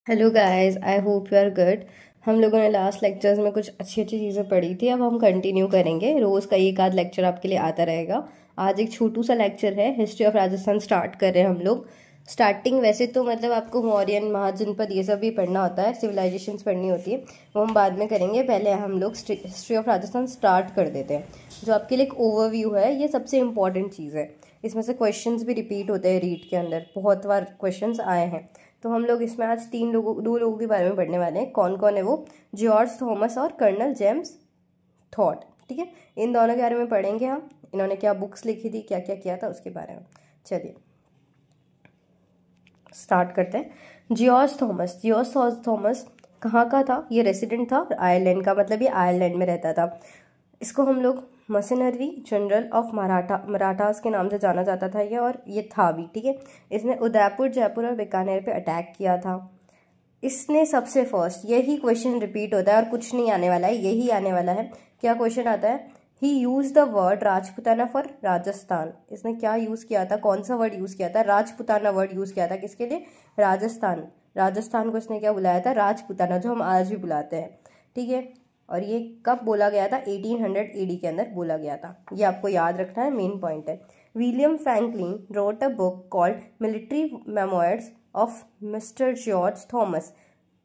Hello guys, I hope you are good. हम लोगों ने लास्ट लेक्चर्स में कुछ अच्छी अच्छी चीज़ें पढ़ी थी। अब हम कंटिन्यू करेंगे, रोज़ का एक आध लेक्चर आपके लिए आता रहेगा। आज एक छोटू सा लेक्चर है, हिस्ट्री ऑफ राजस्थान स्टार्ट कर रहे हैं हम लोग। स्टार्टिंग वैसे तो मतलब आपको मौर्यन, महाजनपद ये सब भी पढ़ना होता है, सिविलाइजेशंस पढ़नी होती है, वो हम बाद में करेंगे। पहले हम लोग हिस्ट्री ऑफ राजस्थान स्टार्ट कर देते हैं। जो आपके लिए एक ओवरव्यू है, ये सबसे इंपॉर्टेंट चीज़ है। इसमें से क्वेश्चंस भी रिपीट होते हैं रीड के अंदर, बहुत बार क्वेश्चंस आए हैं। तो हम लोग इसमें आज दो लोगों के बारे में पढ़ने वाले हैं। कौन कौन है वो? जॉर्ज थॉमस और कर्नल जेम्स थॉट। ठीक है, इन दोनों के बारे में पढ़ेंगे हम। इन्होंने क्या बुक्स लिखी थी, क्या क्या किया था, उसके बारे में। चलिए स्टार्ट करते हैं। जॉर्ज थॉमस कहाँ का था? ये रेसिडेंट था आयरलैंड का, मतलब ये आयरलैंड में रहता था। इसको हम लोग मर्सिनरी जनरल ऑफ मराठास के नाम से जाना जाता था ये, और ये था भी। ठीक है, इसने उदयपुर, जयपुर और बीकानेर पे अटैक किया था। इसने सबसे फर्स्ट, यही क्वेश्चन रिपीट होता है और कुछ नहीं आने वाला है, यही आने वाला है। क्या क्वेश्चन आता है? He use the word Rajputana for Rajasthan. इसने क्या यूज किया था, कौन सा वर्ड यूज किया था? राजपुताना वर्ड यूज किया था। किसके लिए? राजस्थान। राजस्थान को इसने क्या बुलाया था? राजपुताना, जो हम आज भी बुलाते हैं। ठीक है, और ये कब बोला गया था? 1800 AD के अंदर बोला गया था। ये आपको याद रखना है, मेन पॉइंट है। William Franklin wrote a book called military memoirs of mister George Thomas.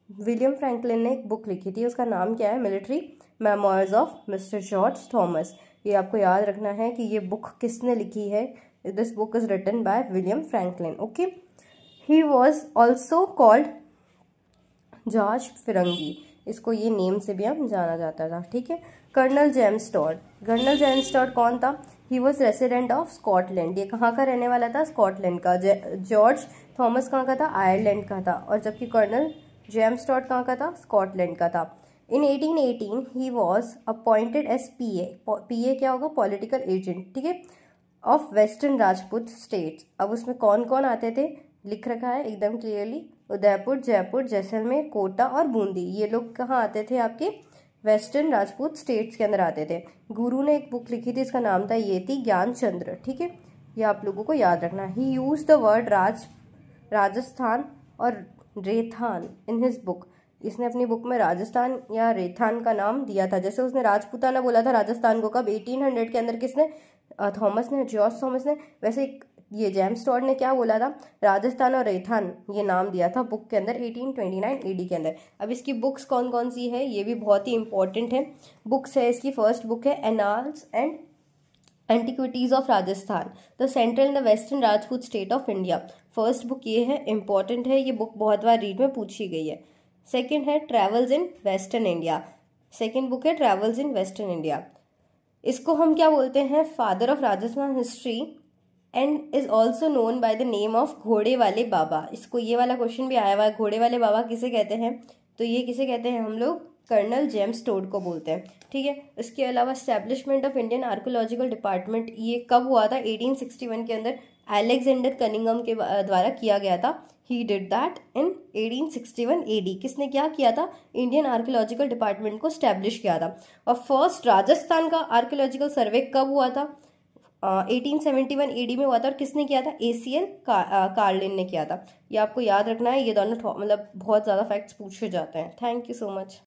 William Franklin ने एक बुक लिखी थी, उसका नाम क्या है? Military memoirs of mister George Thomas. ये आपको याद रखना है कि ये बुक किसने लिखी है। This book is written by William Franklin. Okay, he was also called George Firangi. इसको ये नेम से भी हम जाना जाता था। ठीक है, colonel James Tod. Colonel James Tod कौन था? He was resident of Scotland. ये कहाँ का रहने वाला था? स्कॉटलैंड का। जॉर्ज थॉमस कहाँ का था? आयरलैंड का था। और जबकि कर्नल जेम्स टॉड कहाँ का था? स्कॉटलैंड का था। इन 1818 he was appointed S PA। PA क्या होगा? Political agent. ठीक है, ऑफ वेस्टर्न राजपूत स्टेट्स। अब उसमें कौन कौन आते थे लिख रखा है एकदम क्लियरली। उदयपुर, जयपुर, जैसलमेर, कोटा और बूंदी, ये लोग कहाँ आते थे? आपके वेस्टर्न राजपूत स्टेट्स के अंदर आते थे। गुरु ने एक बुक लिखी थी, इसका नाम था ये थी ज्ञान चंद्र। ठीक है, ये आप लोगों को याद रखना। ही यूज द वर्ड राजस्थान और रेथान इन हिज बुक। इसने अपनी बुक में राजस्थान या रेथान का नाम दिया था। जैसे उसने राजपूताना बोला था राजस्थान को, कब? 1800 के अंदर। किसने? थॉमस ने, जॉर्ज थॉमस ने। वैसे ये जेम्स टॉड ने क्या बोला था? राजस्थान और रेथान, ये नाम दिया था बुक के अंदर 1829 AD के अंदर। अब इसकी बुक्स कौन कौन सी है, ये भी बहुत ही इंपॉर्टेंट है। बुक्स है इसकी, फर्स्ट बुक है annals and antiquities of Rajasthan, the central and the western Rajput state of India. First book ये है, इंपॉर्टेंट है, ये बुक बहुत बार रीड में पूछी गई है। सेकेंड है travels in western India. Second book है ट्रेवल्स इन वेस्टर्न इंडिया। इसको हम क्या बोलते हैं? Father of Rajasthan history and is also known by the name of घोड़े वाले बाबा। इसको ये वाला क्वेश्चन भी आया हुआ है, घोड़े वाले बाबा किसे कहते हैं? तो ये किसे कहते हैं? हम लोग कर्नल जेम्स टोड को बोलते हैं। ठीक है, इसके अलावा establishment of Indian archaeological department, ये कब हुआ था? 1861 के अंदर अलेक्जेंडर कनिंगम के द्वारा किया गया था। He did that in 1861 AD। किसने क्या किया था? इंडियन आर्कोलॉजिकल डिपार्टमेंट को स्टैब्लिश किया था। और फर्स्ट राजस्थान का आर्कोलॉजिकल सर्वे कब हुआ था? 1871 AD में हुआ था। और किसने किया था? ACL कार्लिन ने किया था। ये आपको याद रखना है, ये दोनों मतलब बहुत ज़्यादा फैक्ट्स पूछे जाते हैं। Thank you so much.